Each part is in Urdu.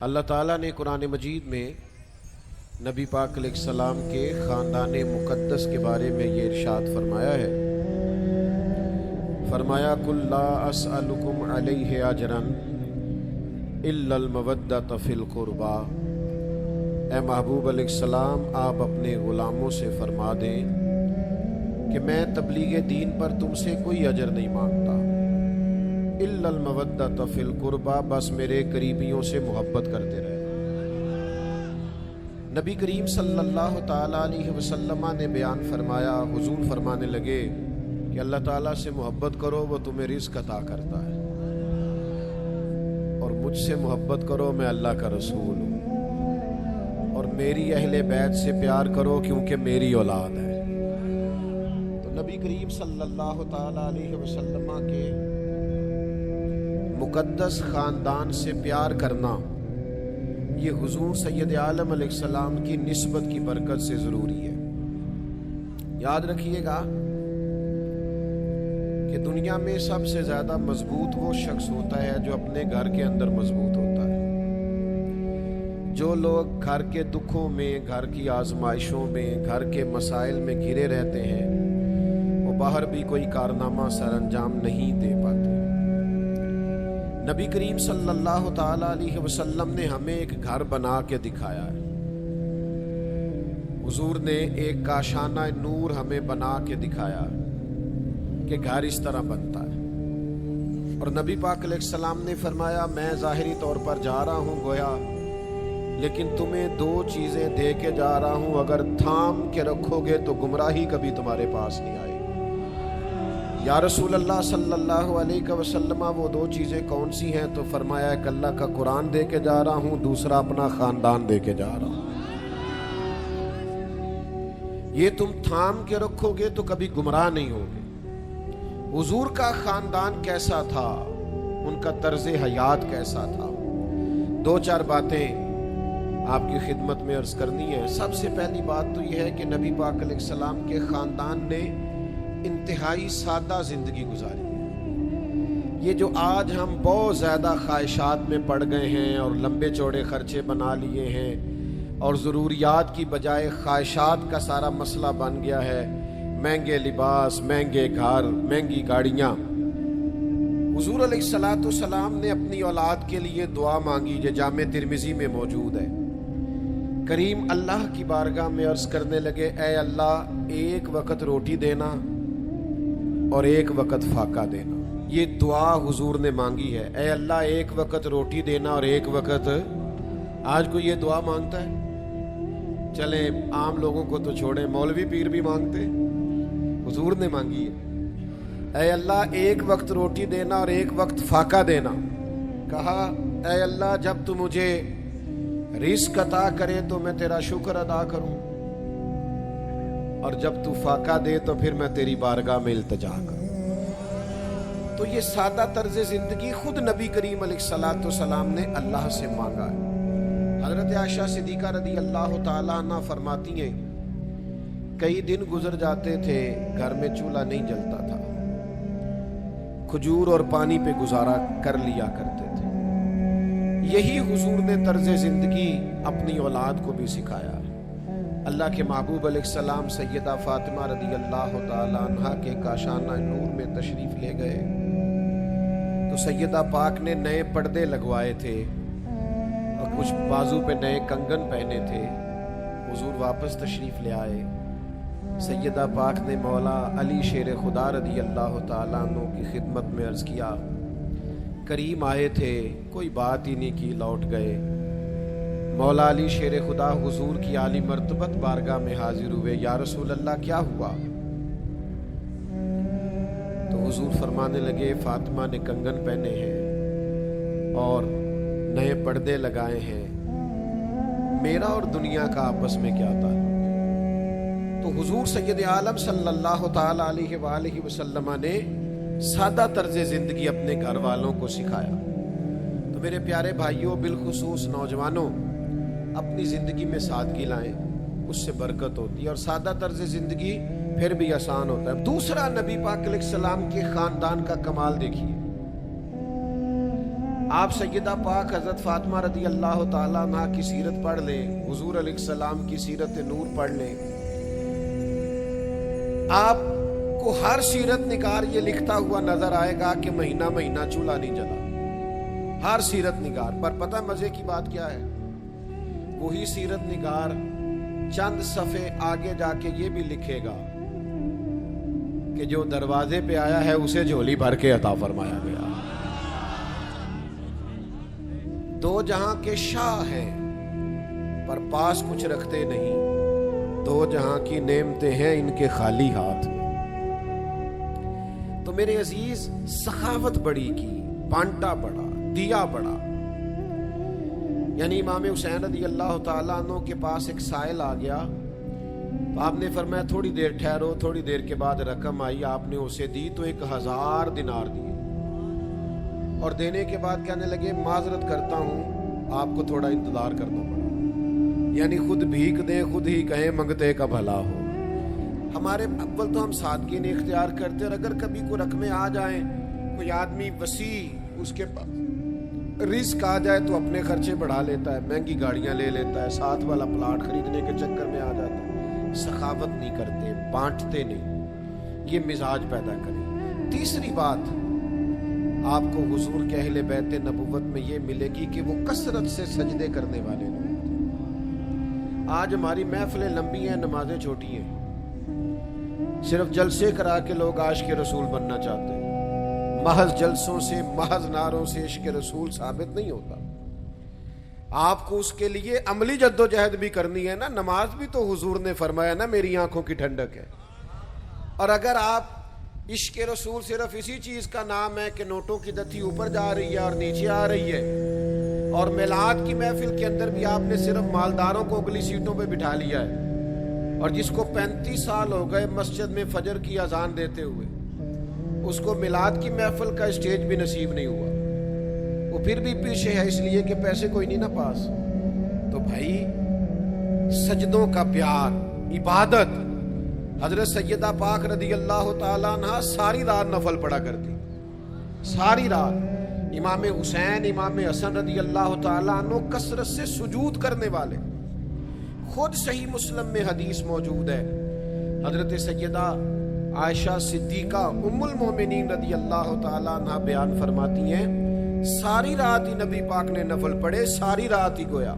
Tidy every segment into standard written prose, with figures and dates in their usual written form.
اللہ تعالیٰ نے قرآن مجید میں نبی پاک علیہ السلام کے خاندان مقدس کے بارے میں یہ ارشاد فرمایا ہے، فرمایا قُل لَا أَسْأَلُكُمْ عَلَيْهِ أَجْرًا إِلَّا الْمَوَدَّةَ فِي الْقُرْبَى۔ اے محبوب علیہ السلام، آپ اپنے غلاموں سے فرما دیں کہ میں تبلیغ دین پر تم سے کوئی اجر نہیں مانگتا، الا المودۃ فی القربى، بس میرے قریبیوں سے محبت کرتے رہے۔ نبی کریم صلی اللہ تعالی علیہ وسلم نے بیان فرمایا، حضور فرمانے لگے کہ اللہ تعالیٰ سے محبت کرو، وہ تمہیں رزق عطا کرتا ہے، اور مجھ سے محبت کرو، میں اللہ کا رسول ہوں، اور میری اہل بیت سے پیار کرو کیونکہ میری اولاد ہے۔ تو نبی کریم صلی اللہ تعالی علیہ وسلم کے مقدس خاندان سے پیار کرنا یہ حضور سید عالم علیہ السلام کی نسبت کی برکت سے ضروری ہے۔ یاد رکھیے گا کہ دنیا میں سب سے زیادہ مضبوط وہ شخص ہوتا ہے جو اپنے گھر کے اندر مضبوط ہوتا ہے۔ جو لوگ گھر کے دکھوں میں، گھر کی آزمائشوں میں، گھر کے مسائل میں گھرے رہتے ہیں، وہ باہر بھی کوئی کارنامہ سر انجام نہیں دے پاتے۔ نبی کریم صلی اللہ تعالی علیہ وسلم نے ہمیں ایک گھر بنا کے دکھایا ہے۔ حضور نے ایک کاشانہ نور ہمیں بنا کے دکھایا کہ گھر اس طرح بنتا ہے، اور نبی پاک علیہ السلام نے فرمایا میں ظاہری طور پر جا رہا ہوں گویا، لیکن تمہیں دو چیزیں دے کے جا رہا ہوں، اگر تھام کے رکھو گے تو گمراہی کبھی تمہارے پاس نہیں آئے۔ یا رسول اللہ صلی اللہ علیہ وسلم، وہ دو چیزیں کون سی ہیں؟ تو فرمایا کہ اللہ کا قرآن دے کے جا رہا ہوں، دوسرا اپنا خاندان دے کے جا رہا ہوں۔ یہ تم تھام کے رکھو گے تو کبھی گمراہ نہیں ہوگے۔ حضور کا خاندان کیسا تھا، ان کا طرز حیات کیسا تھا، دو چار باتیں آپ کی خدمت میں عرض کرنی ہے۔ سب سے پہلی بات تو یہ ہے کہ نبی پاک علیہ السلام کے خاندان نے انتہائی سادہ زندگی گزاری ہے۔ یہ جو آج ہم بہت زیادہ خواہشات میں پڑ گئے ہیں اور لمبے چوڑے خرچے بنا لیے ہیں، اور ضروریات کی بجائے خواہشات کا سارا مسئلہ بن گیا ہے، مہنگے لباس، مہنگے گھر، مہنگی گاڑیاں۔ حضور علیہ السلام نے اپنی اولاد کے لیے دعا مانگی جو جامع ترمذی میں موجود ہے۔ کریم اللہ کی بارگاہ میں عرض کرنے لگے، اے اللہ، ایک وقت روٹی دینا اور ایک وقت فاقہ دینا۔ یہ دعا حضور نے مانگی ہے، اے اللہ ایک وقت روٹی دینا اور ایک وقت۔ آج کوئی یہ دعا مانگتا ہے؟ چلیں عام لوگوں کو تو چھوڑیں، مولوی پیر بھی مانگتے، حضور نے مانگی ہے، اے اللہ ایک وقت روٹی دینا اور ایک وقت فاقہ دینا۔ کہا اے اللہ جب تو مجھے رزق عطا کرے تو میں تیرا شکر ادا کروں، اور جب تو فاقہ دے تو پھر میں تیری بارگاہ میں التجا کروں۔ تو یہ سادہ طرز زندگی خود نبی کریم علیہ السلام نے اللہ سے مانگا ہے۔ حضرت عائشہ صدیقہ رضی اللہ تعالیٰ عنہ فرماتی ہیں، کئی دن گزر جاتے تھے، گھر میں چولہا نہیں جلتا تھا، کھجور اور پانی پہ گزارا کر لیا کرتے تھے۔ یہی حضور نے طرز زندگی اپنی اولاد کو بھی سکھایا۔ اللہ کے محبوب علیہ السلام سیدہ فاطمہ رضی اللہ تعالی عنہا کے کاشانہ نور میں تشریف لے گئے تو سیدہ پاک نے نئے پردے لگوائے تھے اور کچھ بازو پہ نئے کنگن پہنے تھے۔ حضور واپس تشریف لے آئے۔ سیدہ پاک نے مولا علی شیر خدا رضی اللہ تعالی عنہ کی خدمت میں عرض کیا، کریم آئے تھے، کوئی بات ہی نہیں کی، لوٹ گئے۔ مولا علی شیر خدا حضور کی عالی مرتبت بارگاہ میں حاضر ہوئے، یا رسول اللہ کیا ہوا؟ تو حضور فرمانے لگے، فاطمہ نے کنگن پہنے ہیں اور نئے پردے لگائے ہیں، میرا اور دنیا کا آپس میں کیا تھا؟ تو حضور سید عالم صلی اللہ تعالی علیہ وآلہ وسلم نے سادہ طرز زندگی اپنے گھر والوں کو سکھایا۔ تو میرے پیارے بھائیوں، بالخصوص نوجوانوں، اپنی زندگی میں سادگی لائیں، اس سے برکت ہوتی ہے، اور سادہ طرز زندگی پھر بھی آسان ہوتا ہے۔ دوسرا، نبی پاک علیہ السلام کے خاندان کا کمال دیکھیے۔ آپ سیدہ پاک حضرت فاطمہ رضی اللہ تعالیٰ عنہ کی سیرت پڑھ لیں، حضور علیہ السلام کی سیرت نور پڑھ لیں، آپ کو ہر سیرت نگار یہ لکھتا ہوا نظر آئے گا کہ مہینہ مہینہ چولہا نہیں جلا، ہر سیرت نگار پر۔ پتہ مزے کی بات کیا ہے؟ وہی سیرت نگار چند صفحے آگے جا کے یہ بھی لکھے گا کہ جو دروازے پہ آیا ہے اسے جھولی بھر کے عطا فرمایا گیا۔ دو جہاں کے شاہ ہیں پر پاس کچھ رکھتے نہیں، دو جہاں کی نعمتیں ہیں ان کے خالی ہاتھ میں۔ تو میرے عزیز، سخاوت بڑی کی، بانٹا بڑا، دیا بڑا۔ یعنی امام حسین رضی اللہ تعالیٰ عنہ کے پاس ایک سائل آ گیا تو آپ نے فرمایا تھوڑی دیر ٹھہرو، تھوڑی دیر کے بعد رقم آئی، آپ نے اسے دی تو 1000 دینار دیے، اور دینے کے بعد کہنے لگے معذرت کرتا ہوں آپ کو تھوڑا انتظار کرنا پڑا۔ یعنی خود بھیک دیں، خود ہی کہیں منگتے کا بھلا ہو۔ ہمارے اول تو ہم سادگی نہیں اختیار کرتے، اور اگر کبھی کوئی رقمیں آ جائیں، کوئی آدمی وسیع اس کے پاس رزق آ جائے تو اپنے خرچے بڑھا لیتا ہے، مہنگی گاڑیاں لے لیتا ہے، ساتھ والا پلاٹ خریدنے کے چکر میں آ جاتا ہے۔ سخاوت نہیں کرتے، بانٹتے نہیں، یہ مزاج پیدا کریں۔ تیسری بات آپ کو حضور کے اہل بیت نبوت میں یہ ملے گی کہ وہ کثرت سے سجدے کرنے والے لوگ تھے۔ آج ہماری محفلیں لمبی ہیں، نمازیں چھوٹی ہیں، صرف جلسے کرا کے لوگ عاشق رسول بننا چاہتے ہیں۔ محض جلسوں سے، محض نعروں سے عشق رسول ثابت نہیں ہوتا۔ آپ کو اس کے لیے عملی جدوجہد بھی کرنی ہے نا۔ نماز بھی تو حضور نے فرمایا نا میری آنکھوں کی ٹھنڈک ہے۔ اور اگر آپ عشق رسول صرف اسی چیز کا نام ہے کہ نوٹوں کی دتھی اوپر جا رہی ہے اور نیچے آ رہی ہے، اور میلاد کی محفل کے اندر بھی آپ نے صرف مالداروں کو اگلی سیٹوں پہ بٹھا لیا ہے، اور جس کو 35 سال ہو گئے مسجد میں فجر کی اذان دیتے ہوئے، اس کو میلاد کی محفل کا اسٹیج بھی نصیب نہیں ہوا، وہ پھر بھی پیچھے ہے اس لیے کہ پیسے کوئی نہیں نا پاس۔ تو بھائی، سجدوں کا پیار، عبادت۔ حضرت سیدہ پاک رضی اللہ تعالیٰ عنہ ساری رات نفل پڑھا کرتی، ساری رات۔ امام حسین، امام حسن رضی اللہ تعالیٰ عنہ کثرت سے سجود کرنے والے۔ خود صحیح مسلم میں حدیث موجود ہے، حضرت سیدہ عائشہ صدیقہ ام المومنین رضی اللہ تعالیٰ عنہ بیان فرماتی ہیں، ساری رات ہی نبی پاک نے نفل پڑھے، ساری رات ہی گویا،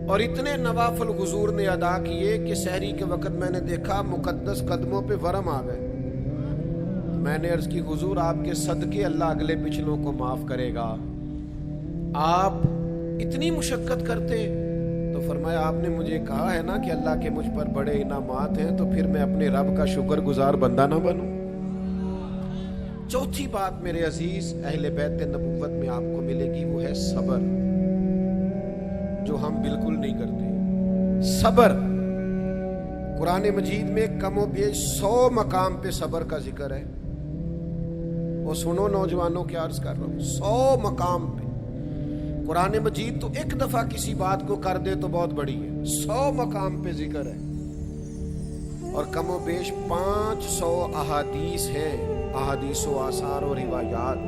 اور اتنے نوافل حضور نے ادا کیے کہ سحری کے وقت میں نے دیکھا مقدس قدموں پہ ورم آ گئے۔ میں نے عرض کی حضور آپ کے صدقے اللہ اگلے پچھلوں کو معاف کرے گا، آپ اتنی مشقت کرتے؟ تو فرمایا آپ نے مجھے کہا ہے نا کہ اللہ کے مجھ پر بڑے انعامات ہیں، تو پھر میں اپنے رب کا شکر گزار بندہ نہ بنوں؟ چوتھی بات میرے عزیز اہل بیت نبوت میں آپ کو ملے گی، وہ ہے صبر، جو ہم بالکل نہیں کرتے۔ صبر، قرآن مجید میں کم و بیش 100 مقام پہ صبر کا ذکر ہے۔ وہ سنو نوجوانوں، کیا عرض کر رہا ہوں، 100 مقام پہ قرآن مجید تو ایک دفعہ کسی بات کو کر دے تو بہت بڑی ہے، 100 مقام پہ ذکر ہے، اور کم و بیش 500 احادیث ہیں، احادیث و آثار و روایات،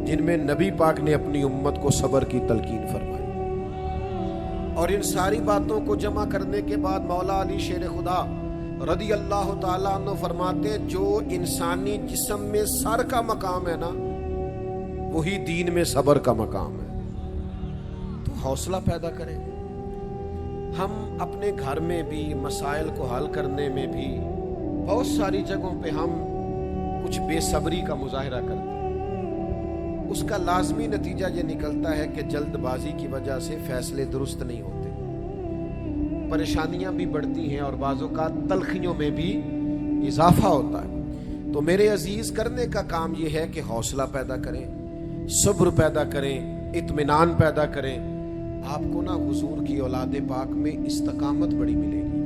جن میں نبی پاک نے اپنی امت کو صبر کی تلقین فرمائی۔ اور ان ساری باتوں کو جمع کرنے کے بعد مولا علی شیر خدا رضی اللہ تعالیٰ عنہ فرماتے، جو انسانی جسم میں سر کا مقام ہے نا، وہی دین میں صبر کا مقام ہے۔ تو حوصلہ پیدا کریں۔ ہم اپنے گھر میں بھی مسائل کو حل کرنے میں بھی بہت ساری جگہوں پہ ہم کچھ بے صبری کا مظاہرہ کرتے ہیں۔ اس کا لازمی نتیجہ یہ نکلتا ہے کہ جلد بازی کی وجہ سے فیصلے درست نہیں ہوتے، پریشانیاں بھی بڑھتی ہیں، اور بعض اوقات تلخیوں میں بھی اضافہ ہوتا ہے۔ تو میرے عزیز، کرنے کا کام یہ ہے کہ حوصلہ پیدا کریں، صبر پیدا کریں، اطمینان پیدا کریں۔ آپ کو نا حضور کی اولاد پاک میں استقامت بڑی ملے گی۔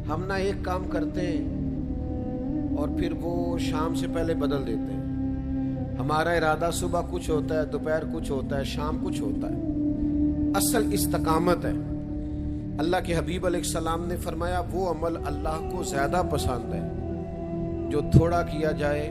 ہم نا ایک کام کرتے ہیں اور پھر وہ شام سے پہلے بدل دیتے ہیں۔ ہمارا ارادہ صبح کچھ ہوتا ہے، دوپہر کچھ ہوتا ہے، شام کچھ ہوتا ہے۔ اصل استقامت ہے۔ اللہ کے حبیب علیہ السلام نے فرمایا، وہ عمل اللہ کو زیادہ پسند ہے جو تھوڑا کیا جائے